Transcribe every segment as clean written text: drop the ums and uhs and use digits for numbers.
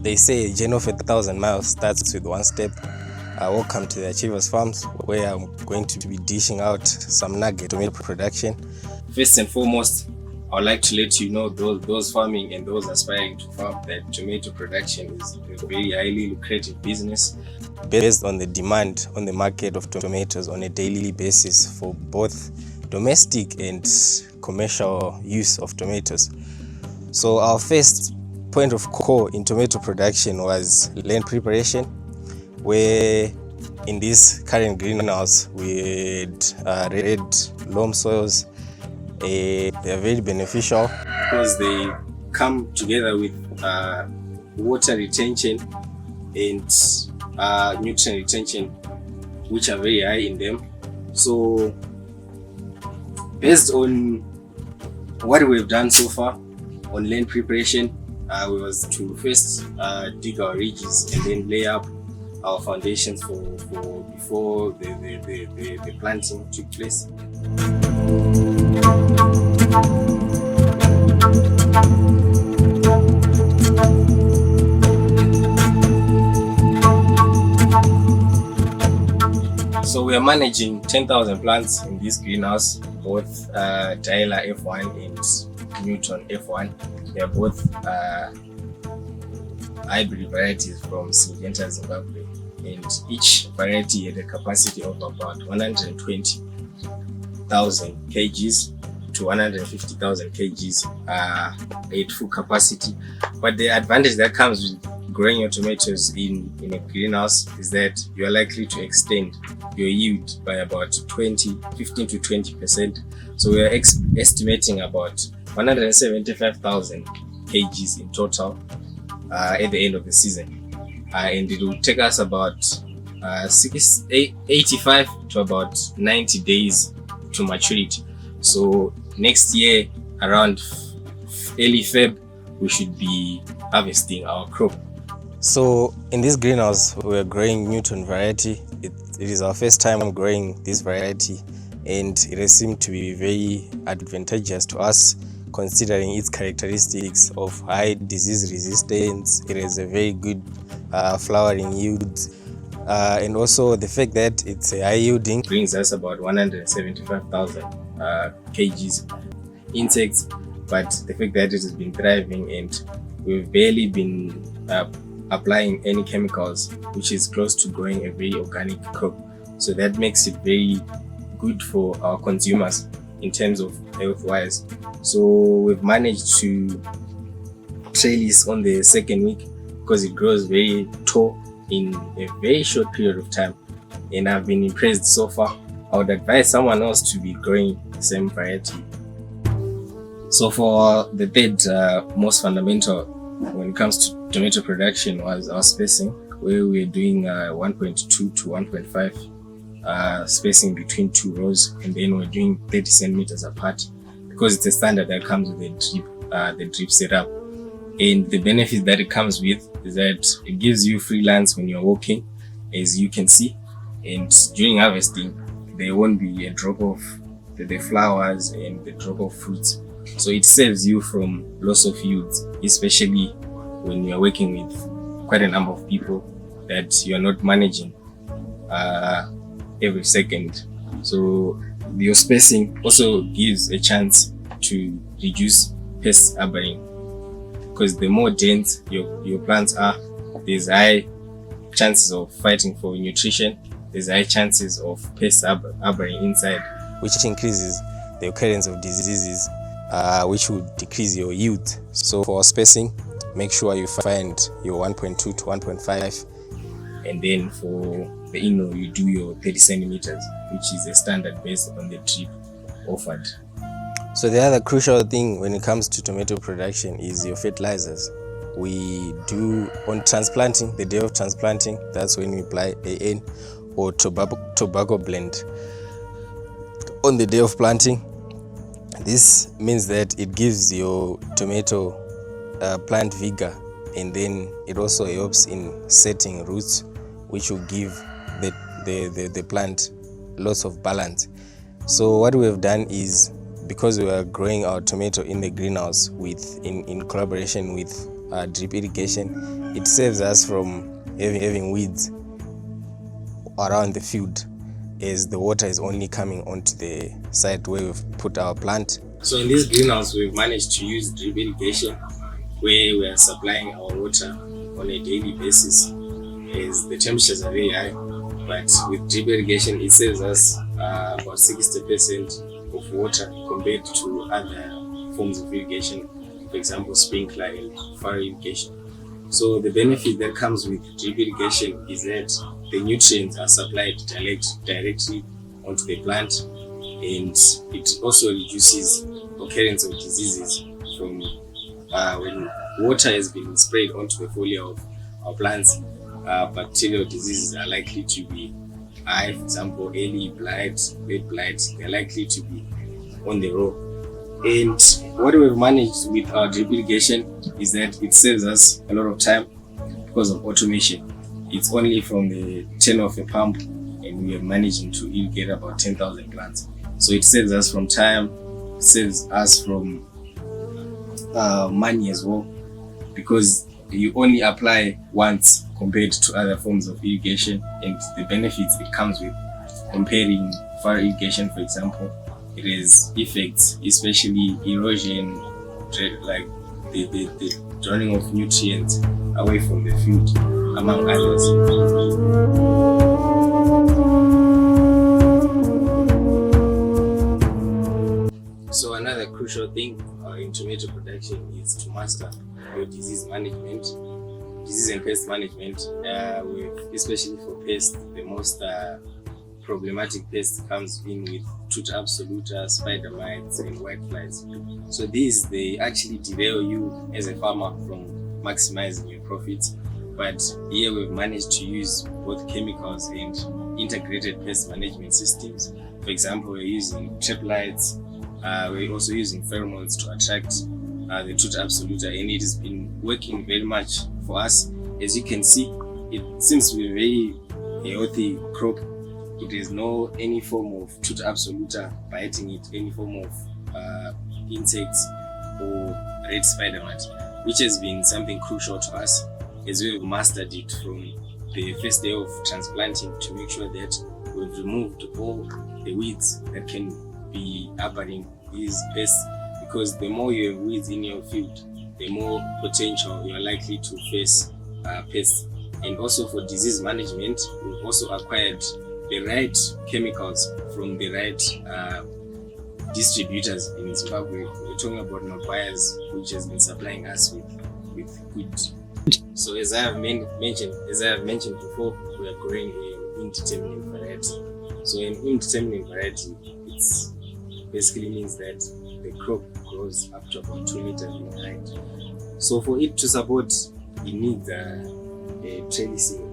They say a journey of 1,000 miles starts with one step. Welcome to the Achievers Farms, where I'm going to be dishing out some nugget tomato production. First and foremost, I would like to let you know, those farming and those aspiring to farm, that tomato production is a very highly lucrative business based on the demand on the market of tomatoes on a daily basis for both domestic and commercial use of tomatoes. So our first point of call in tomato production was land preparation, where in this current greenhouse we had red loam soils. They are very beneficial because they come together with water retention and nutrient retention, which are very high in them. So based on what we've done so far on land preparation, we was to first dig our ridges and then lay up our foundations for before the planting took place. So we are managing 10,000 plants in this greenhouse, both Tyler F1 and Newton F1. They are both hybrid varieties from Syngenta, Zimbabwe, and each variety had a capacity of about 120,000 kgs to 150,000 kgs at full capacity. But the advantage that comes with growing your tomatoes in a greenhouse is that you are likely to extend your yield by about 15 to 20%. So we are estimating about 175,000 kgs in total at the end of the season, and it will take us about 85 to about 90 days to maturity. So next year around early Feb we should be harvesting our crop. So in this greenhouse we are growing Newton variety. It is our first time growing this variety, and it has seemed to be very advantageous to us considering its characteristics of high disease resistance. It has a very good flowering yield, and also the fact that it's a high yielding brings us about 175,000 kgs insects. But the fact that it has been thriving and we've barely been applying any chemicals, which is close to growing a very organic crop, so that makes it very good for our consumers in terms of health wise. So we've managed to trellis on the second week because it grows very tall in a very short period of time, and I've been impressed so far. I would advise someone else to be growing the same variety. So for the third most fundamental when it comes to tomato production was our spacing, where we're doing 1.2 to 1.5 spacing between two rows, and then we're doing 30 centimeters apart because it's a standard that comes with the drip setup. And the benefit that it comes with is that it gives you freelance when you're walking, as you can see, and during harvesting there won't be a drop of the flowers and the drop of fruits. So it saves you from loss of yields, especially when you're working with quite a number of people that you're not managing every second. So your spacing also gives a chance to reduce pest harboring, because the more dense your plants are, there's high chances of fighting for nutrition, there's high chances of pest harboring inside, which increases the occurrence of diseases, which would decrease your yield. So for spacing, make sure you find your 1.2 to 1.5, and then for the inno you do your 30 centimeters, which is a standard based on the drip offered. So the other crucial thing when it comes to tomato production is your fertilizers. We do on transplanting, the day of transplanting, that's when we apply AN or tobacco blend on the day of planting. This means that it gives your tomato plant vigor, and then it also helps in setting roots, which will give the plant lots of balance. So what we have done is, because we are growing our tomato in the greenhouse in collaboration with drip irrigation, it saves us from having weeds around the field, as the water is only coming onto the site where we've put our plant. So in this greenhouse, we've managed to use drip irrigation, where we are supplying our water on a daily basis, as the temperatures are very high. But with drip irrigation, it saves us about 60% of water compared to other forms of irrigation, for example, sprinkler and furrow irrigation. So the benefit that comes with drip irrigation is that the nutrients are supplied directly onto the plant, and it also reduces occurrence of diseases from when water has been sprayed onto the foliar of our plants. Bacterial diseases are likely to be high. For example, early blight, late blight, they're likely to be on the row. And what we've managed with our drip irrigation is that it saves us a lot of time because of automation. It's only from the turn of a pump, and we are managing to irrigate about 10,000 plants. So it saves us from time, saves us from money as well, because you only apply once compared to other forms of irrigation, and the benefits it comes with comparing furrow irrigation, for example, it has effects, especially erosion, like the drowning of nutrients away from the field, among others. So another crucial thing in tomato production is to master your disease management, disease and pest management. Especially for pests, the most problematic pest comes in with tuta absoluta, spider mites, and whiteflies. So these, they actually derail you as a farmer from maximizing your profits. But here we've managed to use both chemicals and integrated pest management systems. For example, we're using trap lights. We're also using pheromones to attract the tuta absoluta, and it has been working very much for us. As you can see, it seems to be a very healthy crop. It has no any form of tuta absoluta biting it, any form of insects or red spider mite, which has been something crucial to us, as we've mastered it from the first day of transplanting to make sure that we've removed all the weeds that can be harboring these pests, because the more you have weeds in your field, the more potential you are likely to face pests. And also for disease management, we've also acquired the right chemicals from the right distributors in Zimbabwe. We're talking about Maguire's, which has been supplying us with good. So as I have mentioned before, we are growing an indeterminate variety. So an indeterminate variety, it's basically means that the crop grows up to about 2 meters in height. So for it to support, it needs a trellising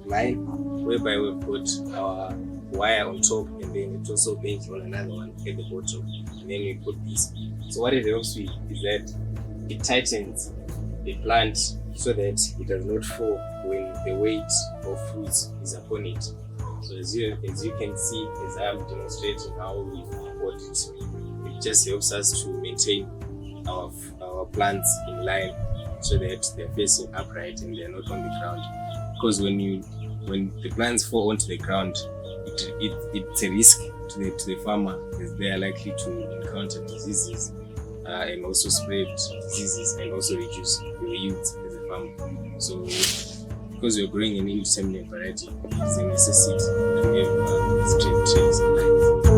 line, whereby we've put our wire on top, and then it also bangs on another one at the bottom, and then we put this. So what it helps with is that it tightens the plant so that it does not fall when the weight of fruits is upon it. So as you can see, as I am demonstrating how we hold it just helps us to maintain our plants in line so that they're facing upright and they're not on the ground. Because when the plants fall onto the ground, it's a risk to the farmer, as they are likely to encounter diseases and also spread diseases and also reduce your yields as a farmer. So because you're growing an indeterminate variety, it's a necessity to have straight trails.